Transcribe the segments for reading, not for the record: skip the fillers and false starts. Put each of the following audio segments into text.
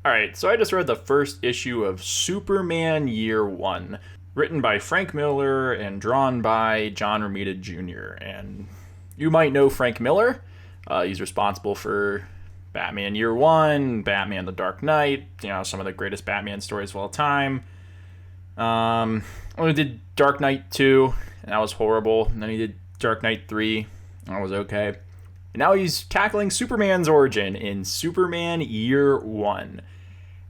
All right, so I just read the first issue of Superman Year One, written by Frank Miller and drawn by John Romita Jr. And you might know Frank Miller. He's responsible for Batman Year One, Batman The Dark Knight, some of the greatest Batman stories of all time. He did Dark Knight 2, and that was horrible. And then he did Dark Knight 3, and that was okay. And now he's tackling Superman's origin in Superman Year One.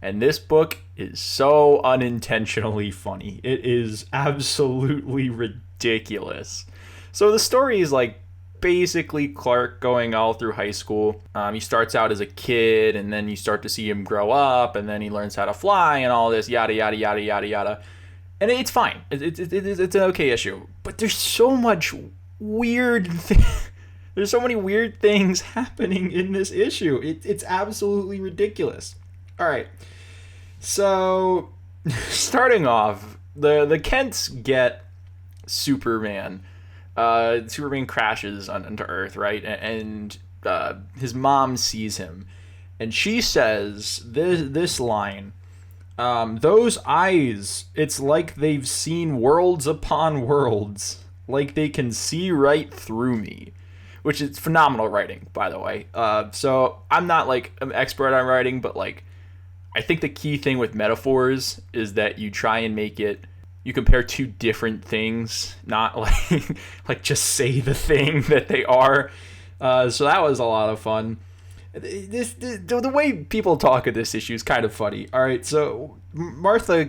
And this book is so unintentionally funny. It is absolutely ridiculous. So the story is like basically Clark going all through high school. He starts out as a kid, and then you start to see him grow up, and then he learns how to fly and all this, yada, yada, yada, yada, yada. And it's fine. It's an okay issue. But there's so much weird there's so many weird things happening in this issue. It's absolutely ridiculous. All right. So, starting off, the Kents get Superman. Superman crashes onto Earth, right? And his mom sees him. And she says this line, those eyes, it's like they've seen worlds upon worlds. Like they can see right through me. Which is phenomenal writing, by the way. So, I'm not like an expert on writing, but like, I think the key thing with metaphors is that you try and you compare two different things, not like just say the thing that they are. So that was a lot of fun. The way people talk at this issue is kind of funny. All right, so Martha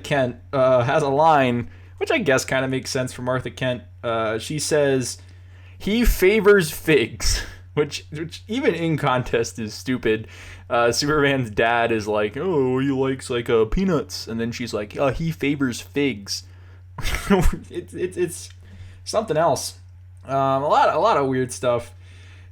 Kent has a line, which I guess kind of makes sense for Martha Kent. She says, "He favors figs," which even in context is stupid. Superman's dad is like, "Oh, he likes like peanuts," and then she's like, "He favors figs." It's something else. A lot of weird stuff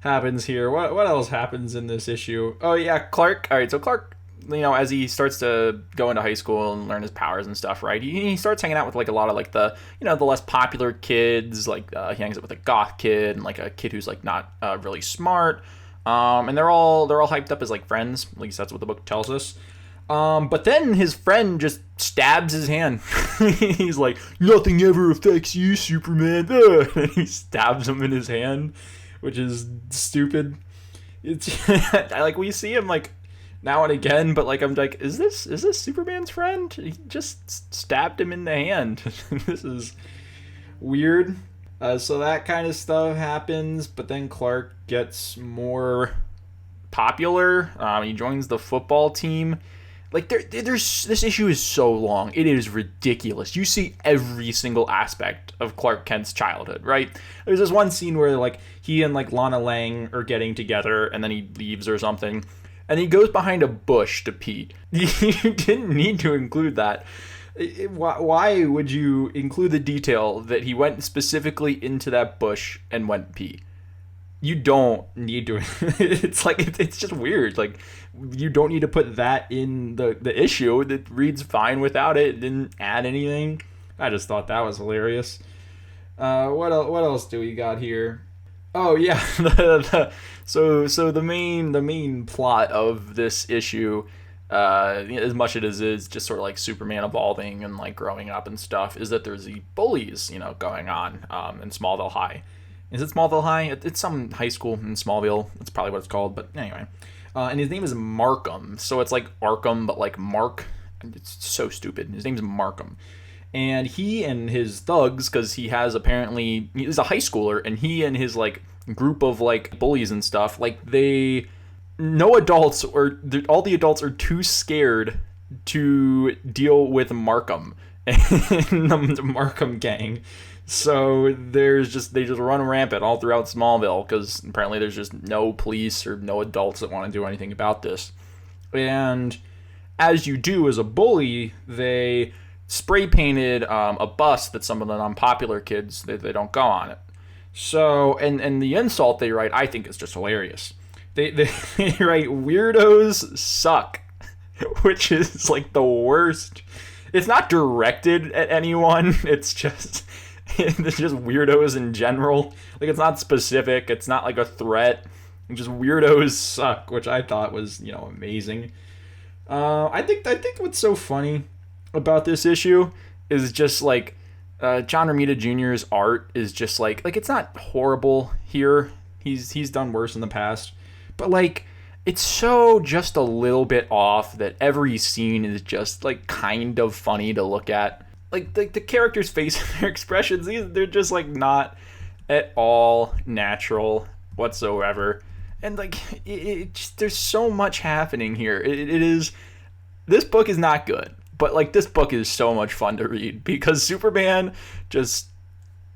happens here. What else happens in this issue? Oh yeah, Clark. All right, so Clark, as he starts to go into high school and learn his powers and stuff, right? He starts hanging out with like a lot of like the the less popular kids. Like he hangs out with a goth kid and like a kid who's like not really smart. And they're all hyped up as like friends. At least that's what the book tells us. But then his friend just stabs his hand. He's like, "Nothing ever affects you, Superman." And he stabs him in his hand, which is stupid. It's like we see him like now and again, but like I'm like, is this Superman's friend? He just stabbed him in the hand. This is weird. So that kind of stuff happens, but then Clark gets more popular. He joins the football team. Like this issue is so long. It is ridiculous. You see every single aspect of Clark Kent's childhood, right? There's this one scene where like he and like Lana Lang are getting together, and then he leaves or something, and he goes behind a bush to pee. You didn't need to include that. Why would you include the detail that he went specifically into that bush and went pee? You don't need to. It's like it's just weird. Like you don't need to put that in the issue. It reads fine without it. It didn't add anything. I just thought that was hilarious. What else do we got here? Oh yeah, so the main plot of this issue, as much as it is just sort of like Superman evolving and like growing up and stuff, is that there's the bullies, going on in Smallville High. Is it Smallville High? It's some high school in Smallville. That's probably what it's called. But anyway, and his name is Markham, so it's like Arkham, but like Mark. It's so stupid. His name's Markham. And he and his thugs, because he's a high schooler, and he and his like group of like bullies and stuff, like all the adults are too scared to deal with Markham and the Markham gang. So they just run rampant all throughout Smallville, because apparently there's just no police or no adults that want to do anything about this. And as you do as a bully, they spray painted a bus that some of the unpopular kids, they don't go on it. So, and the insult they write, I think, is just hilarious. They write, "Weirdos suck," which is like the worst. It's not directed at anyone. It's just weirdos in general. Like, it's not specific. It's not like a threat. Just weirdos suck, which I thought was, amazing. I think what's so funny about this issue is just like John Romita Jr.'s art is just like it's not horrible here. He's done worse in the past, but like it's so just a little bit off that every scene is just like kind of funny to look at. Like the characters' face and their expressions, they're just like not at all natural whatsoever. And like it just, there's so much happening here. It is, this book is not good, but like this book is so much fun to read because Superman just,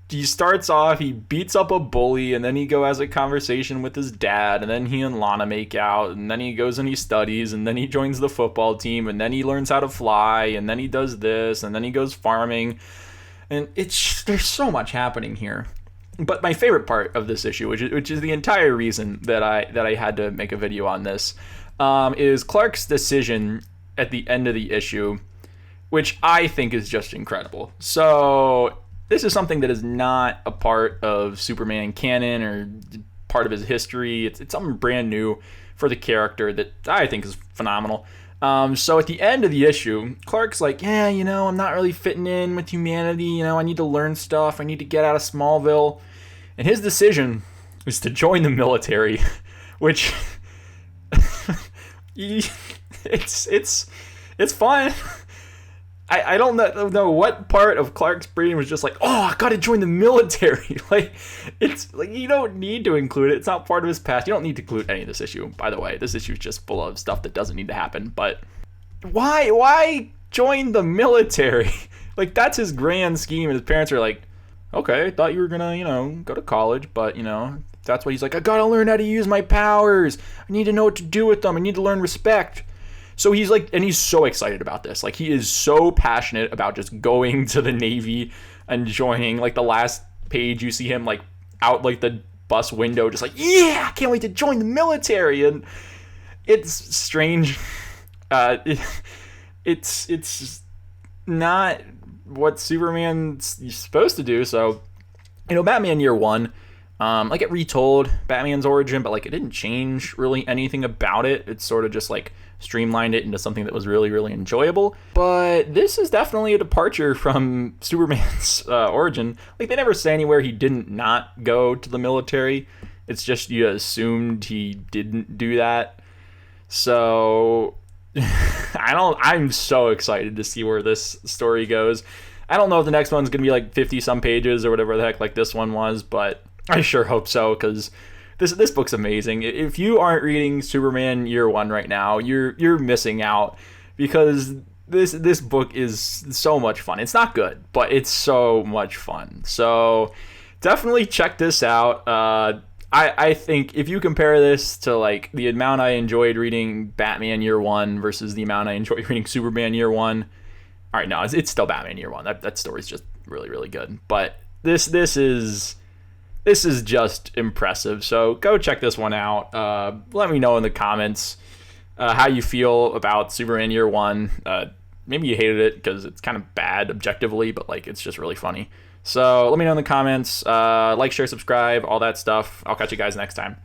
he starts off, he beats up a bully, and then he has a conversation with his dad, and then he and Lana make out, and then he goes and he studies, and then he joins the football team, and then he learns how to fly, and then he does this, and then he goes farming, and there's so much happening here. But my favorite part of this issue, which is the entire reason that I had to make a video on this, is Clark's decision at the end of the issue, which I think is just incredible. So this is something that is not a part of Superman canon or part of his history. It's something brand new for the character that I think is phenomenal. So at the end of the issue, Clark's like, yeah, I'm not really fitting in with humanity. I need to learn stuff. I need to get out of Smallville. And his decision is to join the military, which it's fun. I don't know what part of Clark's brain was just like, oh, I gotta join the military. Like, it's like, you don't need to include it. It's not part of his past. You don't need to include any of this issue, by the way. This issue is just full of stuff that doesn't need to happen. But why join the military? Like, that's his grand scheme. And his parents are like, okay, I thought you were gonna, go to college, but, that's why he's like, I gotta learn how to use my powers. I need to know what to do with them. I need to learn respect. So he's like, and he's so excited about this. Like, he is so passionate about just going to the Navy and joining. Like, the last page, you see him like out like the bus window, just like, yeah, I can't wait to join the military. And it's strange. It's not what Superman's supposed to do. So, Batman Year One, like, it retold Batman's origin, but like it didn't change really anything about it. It's sort of just like streamlined it into something that was really, really enjoyable. But this is definitely a departure from Superman's origin. Like, they never say anywhere he didn't not go to the military. It's just you assumed he didn't do that. So I'm so excited to see where this story goes. I don't know if the next one's gonna be like 50 some pages or whatever the heck like this one was, but I sure hope so, because this book's amazing. If you aren't reading Superman Year One right now, you're missing out, because this book is so much fun. It's not good, but it's so much fun. So definitely check this out. I think if you compare this to like the amount I enjoyed reading Batman Year One versus the amount I enjoyed reading Superman Year One, all right, no, it's still Batman Year One. That story's just really, really good. But this is just impressive. So go check this one out. Let me know in the comments how you feel about Superman Year One. Maybe you hated it because it's kind of bad objectively, but like it's just really funny. So let me know in the comments. Like, share, subscribe, all that stuff. I'll catch you guys next time.